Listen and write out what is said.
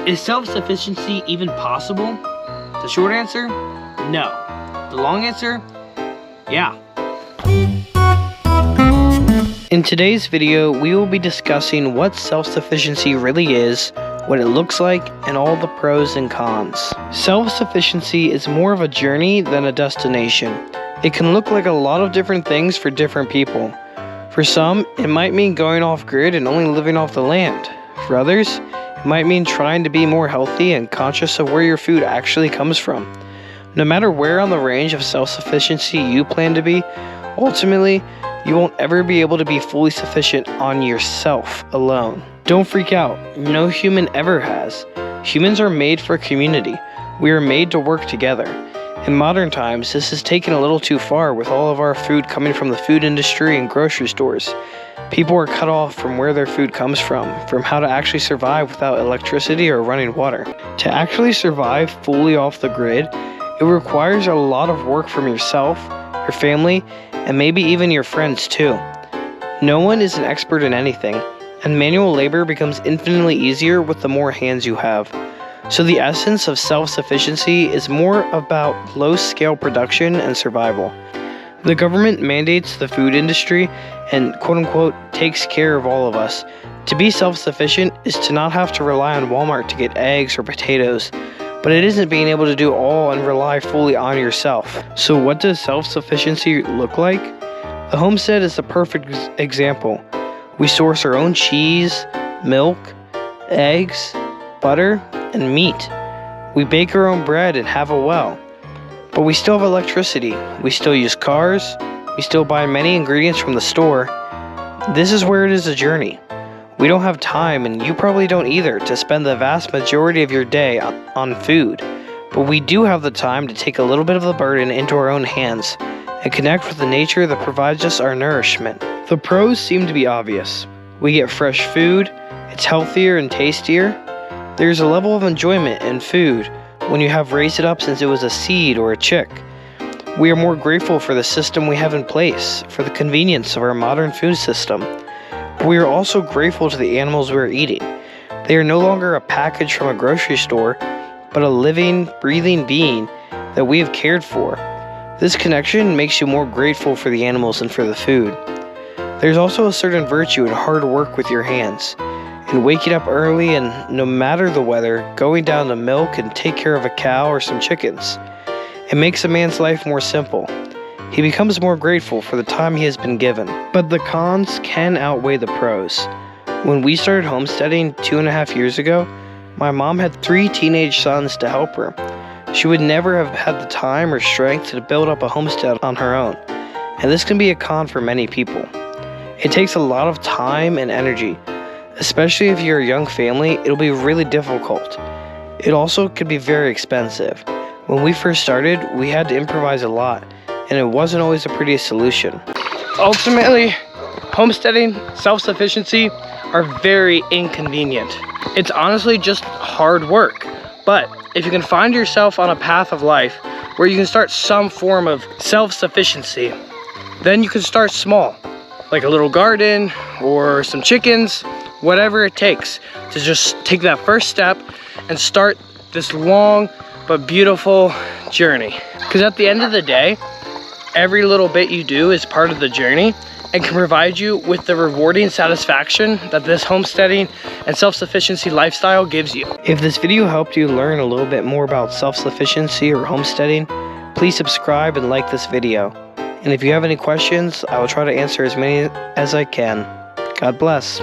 Is self-sufficiency even possible? The short answer, no. The long answer, yeah. In today's video, we will be discussing what self-sufficiency really is, what it looks like, and all the pros and cons. Self-sufficiency is more of a journey than a destination. It can look like a lot of different things for different people. For some, it might mean going off-grid and only living off the land. For others, it might mean trying to be more healthy and conscious of where your food actually comes from. No matter where on the range of self-sufficiency you plan to be, ultimately, you won't ever be able to be fully sufficient on yourself alone. Don't freak out. No human ever has. Humans are made for community. We are made to work together. In modern times, this is taken a little too far with all of our food coming from the food industry and grocery stores. People are cut off from where their food comes from how to actually survive without electricity or running water. To actually survive fully off the grid, it requires a lot of work from yourself, your family, and maybe even your friends too. No one is an expert in anything, and manual labor becomes infinitely easier with the more hands you have. So the essence of self-sufficiency is more about low-scale production and survival. The government mandates the food industry and quote-unquote takes care of all of us. To be self-sufficient is to not have to rely on Walmart to get eggs or potatoes, but it isn't being able to do all and rely fully on yourself. So what does self-sufficiency look like? The homestead is the perfect example. We source our own cheese, milk, eggs, butter, and meat. We bake our own bread and have a well. But we still have electricity. We still use cars. We still buy many ingredients from the store. This is where it is a journey. We don't have time, and you probably don't either, to spend the vast majority of your day on food. But we do have the time to take a little bit of the burden into our own hands and connect with the nature that provides us our nourishment. The pros seem to be obvious. We get fresh food. It's healthier and tastier. There's a level of enjoyment in food when you have raised it up since it was a seed or a chick. We are more grateful for the system we have in place, for the convenience of our modern food system. But we are also grateful to the animals we are eating. They are no longer a package from a grocery store, but a living, breathing being that we have cared for. This connection makes you more grateful for the animals and for the food. There's also a certain virtue in hard work with your hands. And waking up early and, no matter the weather, going down to milk and take care of a cow or some chickens. It makes a man's life more simple. He becomes more grateful for the time he has been given. But the cons can outweigh the pros. When we started homesteading 2.5 years ago, my mom had 3 teenage sons to help her. She would never have had the time or strength to build up a homestead on her own. And this can be a con for many people. It takes a lot of time and energy. Especially if you're a young family, it'll be really difficult. It also could be very expensive. When we first started, we had to improvise a lot, and it wasn't always the prettiest solution. Ultimately, homesteading, self-sufficiency are very inconvenient. It's honestly just hard work. But if you can find yourself on a path of life where you can start some form of self-sufficiency, then you can start small, like a little garden or some chickens, whatever it takes to just take that first step and start this long but beautiful journey. Because at the end of the day, every little bit you do is part of the journey and can provide you with the rewarding satisfaction that this homesteading and self-sufficiency lifestyle gives you. If this video helped you learn a little bit more about self-sufficiency or homesteading, please subscribe and like this video. And if you have any questions, I will try to answer as many as I can. God bless.